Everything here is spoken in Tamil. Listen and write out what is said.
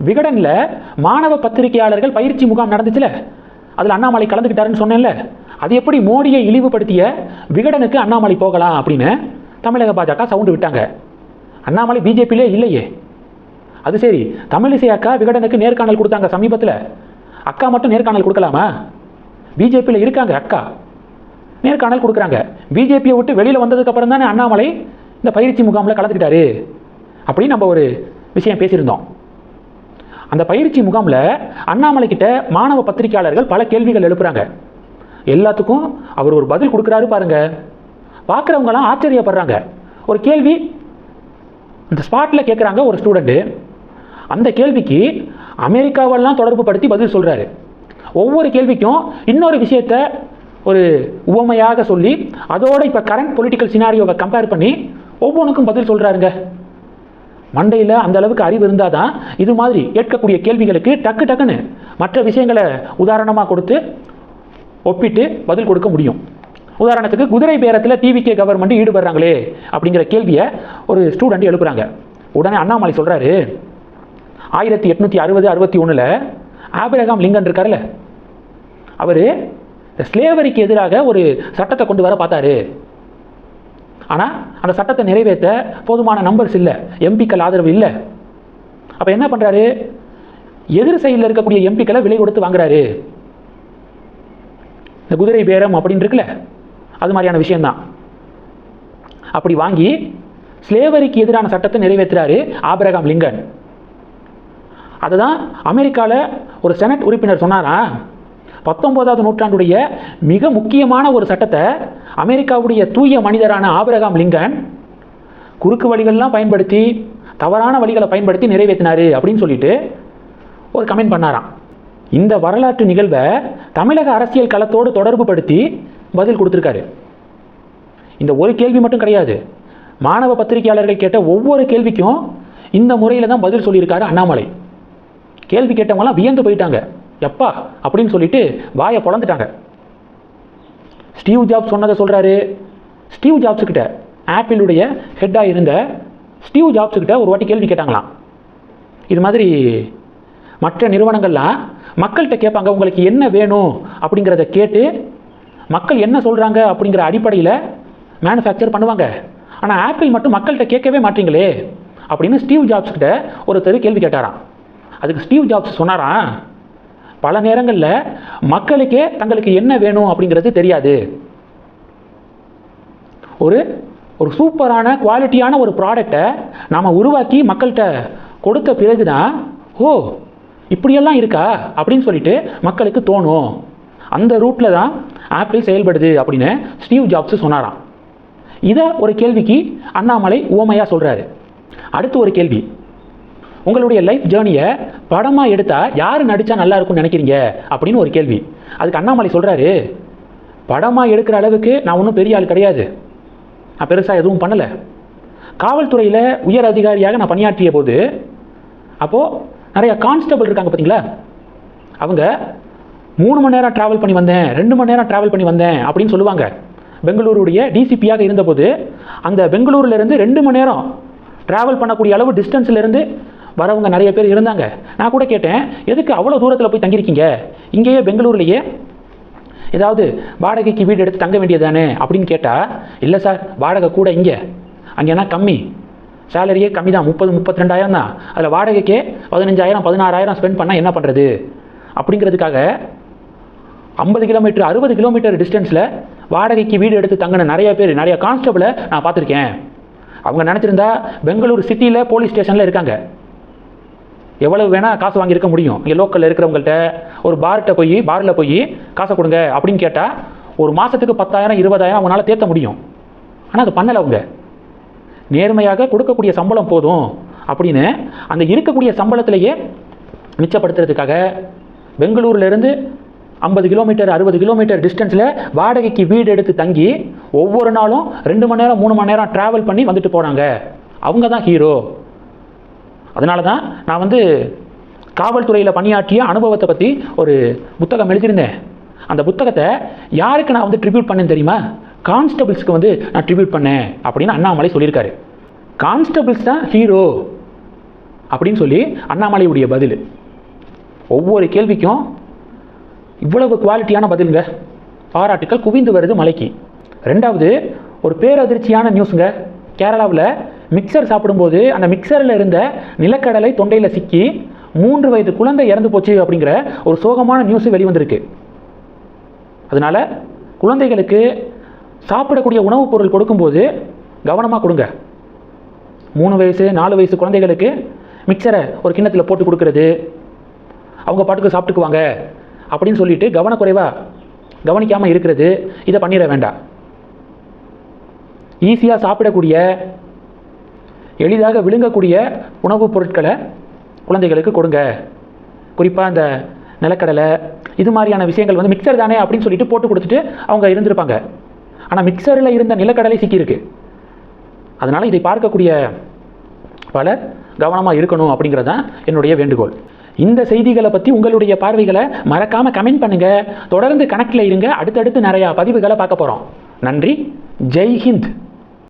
விகடனில் மாணவ பத்திரிகையாளர்கள் பயிற்சி முகாம் நடந்துச்சுல, அதில் அண்ணாமலை கலந்துக்கிட்டாருன்னு சொன்னேன்ல, அது எப்படி மோடியை இழிவுபடுத்திய விகடனுக்கு அண்ணாமலை போகலாம் அப்படின்னு தமிழக பாஜக சவுண்டு விட்டாங்க. அண்ணாமலை பிஜேபியிலே இல்லையே. அது சரி, தமிழிசை அக்கா விகடனுக்கு நேர்காணல் கொடுத்தாங்க சமீபத்தில். அக்கா மட்டும் நேர்காணல் கொடுக்கலாமா? பிஜேபியில் இருக்காங்க அக்கா, நேர்காணல் கொடுக்குறாங்க. பிஜேபியை விட்டு வெளியில் வந்ததுக்கு அப்புறம் தானே அண்ணாமலை இந்த பயிற்சி முகாமில் கலந்துக்கிட்டாரு அப்படின்னு நம்ம ஒரு விஷயம் பேசியிருந்தோம். அந்த பயிற்சி முகாமில் அண்ணாமலை கிட்ட மாணவ பத்திரிகையாளர்கள் பல கேள்விகள் எழுப்புறாங்க. எல்லாத்துக்கும் அவர் ஒரு பதில் கொடுக்குறாரு பாருங்க. பார்க்குறவங்களாம் ஆச்சரியப்படுறாங்க. ஒரு கேள்வி இந்த ஸ்பாட்டில் கேட்குறாங்க ஒரு ஸ்டூடெண்ட்டு. அந்த கேள்விக்கு அமெரிக்காவெல்லாம் தொடர்பு படுத்தி பதில் சொல்கிறாரு. ஒவ்வொரு கேள்விக்கும் இன்னொரு விஷயத்தை ஒரு உவமையாக சொல்லி அதோட இப்போ கரண்ட் பொலிட்டிக்கல் சினாரியோவை கம்பேர் பண்ணி ஒவ்வொன்றுக்கும் பதில் சொல்கிறாருங்க. மண்டையில் அந்த அளவுக்கு அறிவு இருந்தால் தான் இது மாதிரி கேட்கக்கூடிய கேள்விகளுக்கு டக்கு டக்குன்னு மற்ற விஷயங்களை உதாரணமாக கொடுத்து ஒப்பிட்டு பதில் கொடுக்க முடியும். உதாரணத்துக்கு குதிரை பேரத்தில் டிவிகே கவர்மெண்ட் ஈடுபடுறாங்களே அப்படிங்கிற கேள்வியை ஒரு ஸ்டூடெண்ட் எழுப்புறாங்க. உடனே அண்ணாமலை சொல்கிறாரு, 1860-61 ஆபிரகாம் லிங்கன் இருக்கார்ல, அவர் ஸ்லேவரிக்கு எதிராக ஒரு சட்டத்தை கொண்டு வர பார்த்தாரு. ஆனால் அந்த சட்டத்தை நிறைவேற்ற போதுமான நம்பர்ஸ் இல்லை, எம்பிக்கள் ஆதரவு இல்லை. அப்போ என்ன பண்ணுறாரு, எதிர் சைடில் இருக்கக்கூடிய எம்பிக்களை விலை கொடுத்து வாங்குறாரு. இந்த குதிரை பேரம் அப்படின்னு இருக்குல்ல, அது மாதிரியான விஷயம்தான். அப்படி வாங்கி ஸ்லேவரிக்கு எதிரான சட்டத்தை நிறைவேற்றுறாரு ஆபிரகாம் லிங்கன். அதுதான் அமெரிக்காவில் ஒரு செனட் உறுப்பினர் சொன்னாரா, 19ஆவது நூற்றாண்டுடைய மிக முக்கியமான ஒரு சட்டத்தை அமெரிக்காவுடைய தூய மனிதரான ஆபிரகாம் லிங்கன் குறுக்கு வழிகள்லாம் பயன்படுத்தி தவறான வழிகளை பயன்படுத்தி நிறைவேற்றினாரு அப்படின்னு சொல்லிட்டு ஒரு கமெண்ட் பண்ணாராம். இந்த வரலாற்று நிகழ்வை தமிழக அரசியல் களத்தோடு தொடர்பு படுத்தி பதில் கொடுத்துருக்காரு. இந்த ஒரு கேள்வி மட்டும் கிடையாது, மாணவ பத்திரிகையாளர்கள் கேட்ட ஒவ்வொரு கேள்விக்கும் இந்த முறையில் தான் பதில் சொல்லியிருக்காரு அண்ணாமலை. கேள்வி கேட்டவங்களாம் வியந்து போயிட்டாங்க. எப்பா அப்படின்னு சொல்லிட்டு வாயை பொளந்துட்டாங்க. ஸ்டீவ் ஜாப்ஸ் சொன்னதை சொல்கிறாரு. ஸ்டீவ் ஜாப்ஸுக்கிட்ட, ஆப்பிளுடைய ஹெட்டாக இருந்த ஸ்டீவ் ஜாப்ஸுக்கிட்ட ஒரு வாட்டி கேள்வி கேட்டாங்களாம். இது மாதிரி மற்ற நிறுவனங்கள்லாம் மக்கள்கிட்ட கேட்பாங்க, உங்களுக்கு என்ன வேணும் அப்படிங்கிறத கேட்டு மக்கள் என்ன சொல்கிறாங்க அப்படிங்கிற அடிப்படையில் மேனுஃபேக்சர் பண்ணுவாங்க. ஆனால் ஆப்பிள் மட்டும் மக்கள்கிட்ட கேட்கவே மாட்டீங்களே அப்படின்னு ஸ்டீவ் ஜாப்ஸ்கிட்ட ஒருத்தர் கேள்வி கேட்டாராம். அதுக்கு ஸ்டீவ் ஜாப்ஸ் சொன்னாராம், பல நேரங்களில் மக்களுக்கே தங்களுக்கு என்ன வேணும் அப்படிங்கிறது தெரியாது. ஒரு சூப்பரான குவாலிட்டியான ஒரு ப்ராடக்டை நாம் உருவாக்கி மக்கள்கிட்ட கொடுத்த பிறகு தான், ஓ இப்படியெல்லாம் இருக்கா அப்படின்னு சொல்லிட்டு மக்களுக்கு தோணும். அந்த ரூட்டில் தான் ஆப்பிள் செயல்படுது அப்படின்னு ஸ்டீவ் ஜாப்ஸ் சொன்னாராம். இதை ஒரு கேள்விக்கு அண்ணாமலை உவமையாக சொல்கிறாரு. அடுத்து ஒரு கேள்வி, உங்களுடைய லைஃப் ஜேர்னியை படமாக எடுத்தால் யார் நடித்தா நல்லா இருக்கும்னு நினைக்கிறீங்க அப்படின்னு ஒரு கேள்வி. அதுக்கு அண்ணாமலை சொல்கிறாரு, படமாக எடுக்கிற அளவுக்கு நான் ஒன்றும் பெரிய ஆள் கிடையாது, நான் பெருசாக எதுவும் பண்ணலை. காவல்துறையில் உயர் அதிகாரியாக நான் பணியாற்றிய போது அப்போது நிறைய கான்ஸ்டபிள் இருக்காங்க பார்த்தீங்களா, அவங்க 3 மணி நேரம் ட்ராவல் பண்ணி வந்தேன், 2 மணி நேரம் ட்ராவல் பண்ணி வந்தேன் அப்படின்னு சொல்லுவாங்க. பெங்களூருடைய டிசிபியாக இருந்தபோது அந்த பெங்களூர்லேருந்து 2 மணி நேரம் ட்ராவல் பண்ணக்கூடிய அளவு டிஸ்டன்ஸ்லேருந்து வரவங்க நிறைய பேர் இருந்தாங்க. நான் கூட கேட்டேன், எதுக்கு அவ்வளோ தூரத்தில் போய் தங்கியிருக்கீங்க, இங்கேயே பெங்களூர்லேயே ஏதாவது வாடகைக்கு வீடு எடுத்து தங்க வேண்டியதானே அப்படின்னு கேட்டால், இல்லை சார் வாடகை கூட இங்கே, அங்கேனா கம்மி, சேலரியே கம்மி தான், 30-32 தான், அதில் வாடகைக்கே 15,000-16,000 ஸ்பெண்ட் பண்ணால் என்ன பண்ணுறது அப்படிங்கிறதுக்காக 50 கிலோமீட்டர் 60 கிலோமீட்டர் டிஸ்டன்ஸில் வாடகைக்கு வீடு எடுத்து தங்கின நிறைய பேர், நிறைய கான்ஸ்டபிளை நான் பார்த்துருக்கேன். அவங்க நினச்சிருந்தா பெங்களூர் சிட்டியில் போலீஸ் ஸ்டேஷனில் இருக்காங்க, எவ்வளவு வேணால் காசு வாங்கியிருக்க முடியும். இங்கே லோக்கலில் இருக்கிறவங்கள்ட்ட ஒரு பாரில் போய் காசை கொடுங்க அப்படின்னு கேட்டால் ஒரு மாதத்துக்கு 10,000-20,000 அவங்களால தேற்ற முடியும். ஆனால் அது பண்ணலை. அவங்க நேர்மையாக கொடுக்கக்கூடிய சம்பளம் போதும் அப்படின்னு அந்த இருக்கக்கூடிய சம்பளத்திலேயே மிச்சப்படுத்துறதுக்காக பெங்களூர்லேருந்து 50 கிலோமீட்டர் 60 கிலோமீட்டர் டிஸ்டன்ஸில் வாடகைக்கு வீடு எடுத்து தங்கி ஒவ்வொரு நாளும் 2 மணி நேரம் 3 மணி நேரம் ட்ராவல் பண்ணி வந்துட்டு போகிறாங்க. அவங்க தான் ஹீரோ. அதனால தான் நான் காவல்துறையில் பணியாற்றிய அனுபவத்தை பற்றி ஒரு புத்தகம் எழுதியிருந்தேன். அந்த புத்தகத்தை யாருக்கு நான் ட்ரிபியூட் பண்ணேன்னு தெரியுமா? கான்ஸ்டபிள்ஸ்க்கு நான் ட்ரிபியூட் பண்ணேன் அப்படின்னு அண்ணாமலை சொல்லியிருக்காரு. கான்ஸ்டபிள்ஸ் தான் ஹீரோ, அப்படின்னு சொல்லி அண்ணாமலையுடைய பதில். ஒவ்வொரு கேள்விக்கும் இவ்வளவு குவாலிட்டியான பதிலுங்க. பாராட்டுக்கள் குவிந்து வருது மலைக்கு. ரெண்டாவது, ஒரு பேரதிர்ச்சியான நியூஸுங்க. கேரளாவில் மிக்சர் சாப்பிடும்போது அந்த மிக்சரில் இருந்த நிலக்கடலை தொண்டையில் சிக்கி 3 வயது குழந்தை இறந்து போச்சு அப்படிங்கிற ஒரு சோகமான நியூஸ் வெளிவந்திருக்கு. அதனால் குழந்தைகளுக்கு சாப்பிடக்கூடிய உணவுப் பொருள் கொடுக்கும்போது கவனமாக கொடுங்க. 3 வயசு 4 வயசு குழந்தைகளுக்கு மிக்சரை ஒரு கிண்ணத்தில் போட்டு கொடுக்கறது, அவங்க பாட்டுக்கு சாப்பிட்டுக்குவாங்க அப்படின்னு சொல்லிட்டு கவனக்குறைவாக கவனிக்காமல் இருக்கிறது, இதை பண்ணிட வேண்டாம். ஈஸியாக சாப்பிடக்கூடிய, எளிதாக விழுங்கக்கூடிய உணவுப் பொருட்களை குழந்தைகளுக்கு கொடுங்க. குறிப்பாக அந்த நிலக்கடலை இது மாதிரியான விஷயங்கள் வந்து மிக்சர் தானே அப்படின்னு சொல்லிட்டு போட்டு கொடுத்துட்டு அவங்க இருந்திருப்பாங்க. ஆனால் மிக்சரில் இருந்த நிலக்கடலை சிக்கியிருக்கு. அதனால் இதை பார்க்கக்கூடிய பலர் கவனமாக இருக்கணும் அப்படிங்கிறது தான் என்னுடைய வேண்டுகோள். இந்த செய்திகளை பற்றி உங்களுடைய பார்வைகளை மறக்காமல் கமெண்ட் பண்ணுங்கள். தொடர்ந்து கணக்கில் இருங்க. அடுத்தடுத்து நிறையா பதிவுகளை பார்க்க போகிறோம். நன்றி. ஜெய் ஹிந்த்.